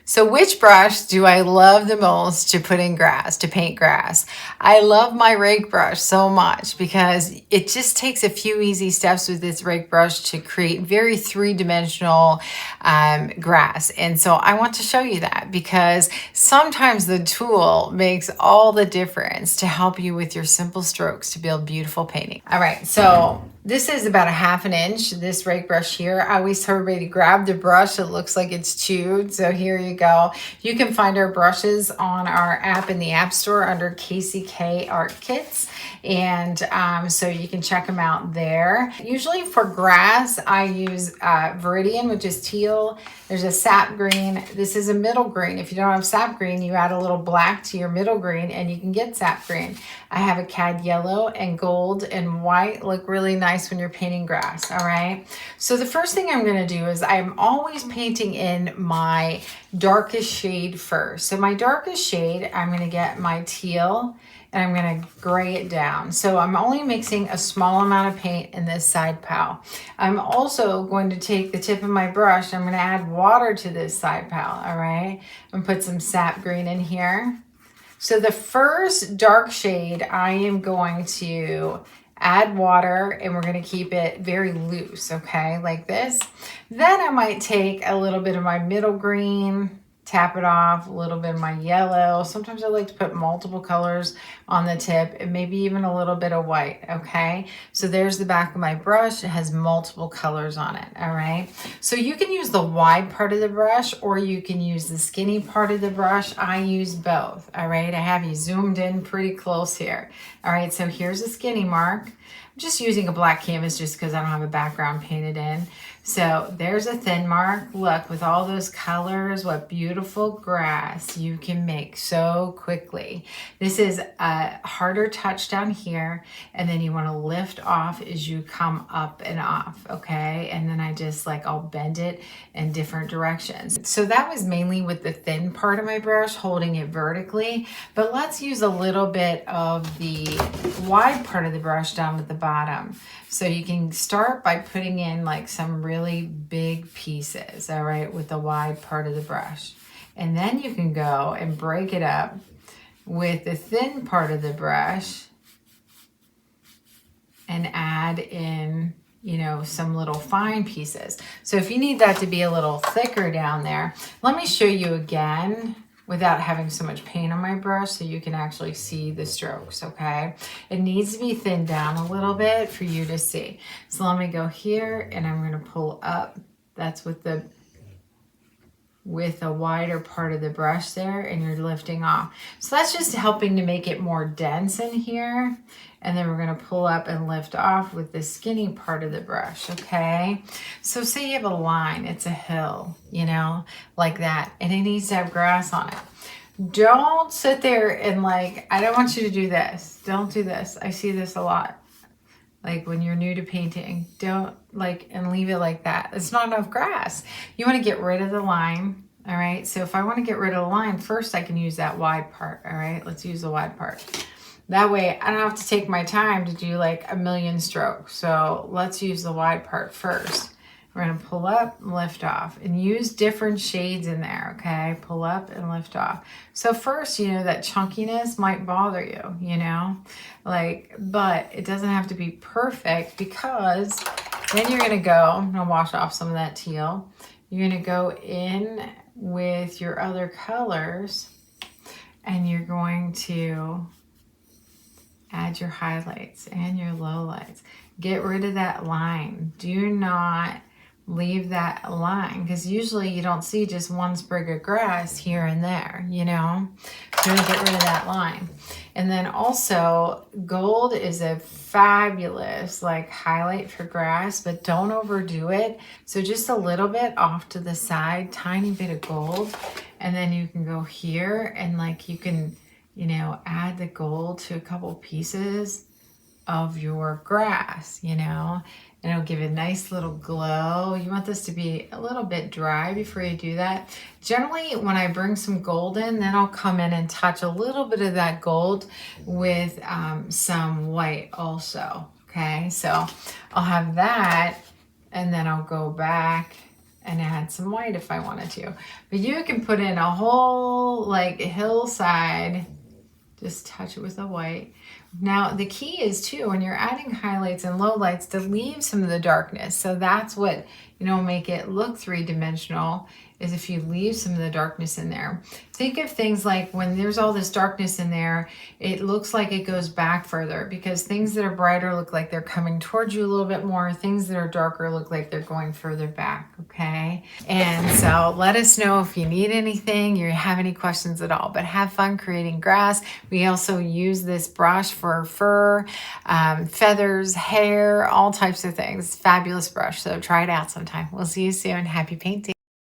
So which brush do I love the most to put in grass, to paint grass? I love my rake brush so much because it just takes a few easy steps with this rake brush to create very three-dimensional grass. And so I want to show you that because sometimes the tool makes all the difference to help you with your simple strokes to build beautiful painting. All right, so this is about a 1/2 inch, this rake brush here. I always tell everybody to grab the brush. It looks like it's chewed. So here you go. You can find our brushes on our app in the App Store under KCK Art Kits. And so you can check them out there. Usually for grass, I use Viridian, which is teal. There's a sap green. This is a middle green. If you don't have sap green, you add a little black to your middle green and you can get sap green. I have a cad yellow and gold and white. Look really nice when you're painting grass, all right? So the first thing I'm gonna do is I'm always painting in my darkest shade first. So my darkest shade, I'm gonna get my teal and I'm gonna gray it down. So I'm only mixing a small amount of paint in this side pal. I'm also going to take the tip of my brush, I'm gonna add water to this side pal, all right? And put some sap green in here. So the first dark shade, I am going to add water and we're going to keep it very loose, okay, like this. Then I might take a little bit of my middle green, tap it off, a little bit of my yellow. Sometimes I like to put multiple colors on the tip and maybe even a little bit of white, okay? So there's the back of my brush. It has multiple colors on it, all right? So you can use the wide part of the brush or you can use the skinny part of the brush. I use both, all right? I have you zoomed in pretty close here. All right, so here's a skinny mark. I'm just using a black canvas just because I don't have a background painted in. So there's a thin mark. Look, with all those colors, what beautiful grass you can make so quickly. This is a harder touch down here, and then you want to lift off as you come up and off, okay? And then I just I'll bend it in different directions. So that was mainly with the thin part of my brush, holding it vertically, but let's use a little bit of the wide part of the brush down at the bottom. So you can start by putting in some really big pieces, all right, with the wide part of the brush. And then you can go and break it up with the thin part of the brush and add in, some little fine pieces. So if you need that to be a little thicker down there, let me show you again without having so much paint on my brush so you can actually see the strokes, okay? It needs to be thinned down a little bit for you to see. So let me go here and I'm gonna pull up. That's with a wider part of the brush there and you're lifting off. So that's just helping to make it more dense in here. And then we're gonna pull up and lift off with the skinny part of the brush, okay? So say you have a line, it's a hill, like that, and it needs to have grass on it. Don't sit there and I don't want you to do this. Don't do this. I see this a lot. When you're new to painting, don't and leave it like that. It's not enough grass. You want to get rid of the line, all right? So if I want to get rid of the line, first I can use that wide part, all right? Let's use the wide part. That way I don't have to take my time to do a million strokes. So let's use the wide part first. We're gonna pull up and lift off and use different shades in there, okay? Pull up and lift off. So first, that chunkiness might bother you, but it doesn't have to be perfect because then you're gonna go, I'm gonna wash off some of that teal. You're gonna go in with your other colors and you're going to add your highlights and your lowlights. Get rid of that line. Do not leave that line because usually you don't see just one sprig of grass here and there, So you're gonna get rid of that line. And then also gold is a fabulous highlight for grass, but don't overdo it. So just a little bit off to the side, tiny bit of gold. And then you can go here and you can add the gold to a couple pieces of your grass, and it'll give a nice little glow. You want this to be a little bit dry before you do that. Generally, when I bring some gold in, then I'll come in and touch a little bit of that gold with some white also, okay? So I'll have that, and then I'll go back and add some white if I wanted to. But you can put in a whole like hillside, just touch it with the white. Now the key is too, when you're adding highlights and lowlights, to leave some of the darkness. So that's what, make it look three-dimensional, is if you leave some of the darkness in there. Think of things like when there's all this darkness in there, it looks like it goes back further, because things that are brighter look like they're coming towards you a little bit more. Things that are darker look like they're going further back, okay? And so let us know if you need anything, you have any questions at all, but have fun creating grass. We also use this brush for fur, feathers, hair, all types of things. Fabulous brush, so try it out sometime. We'll see you soon. Happy painting.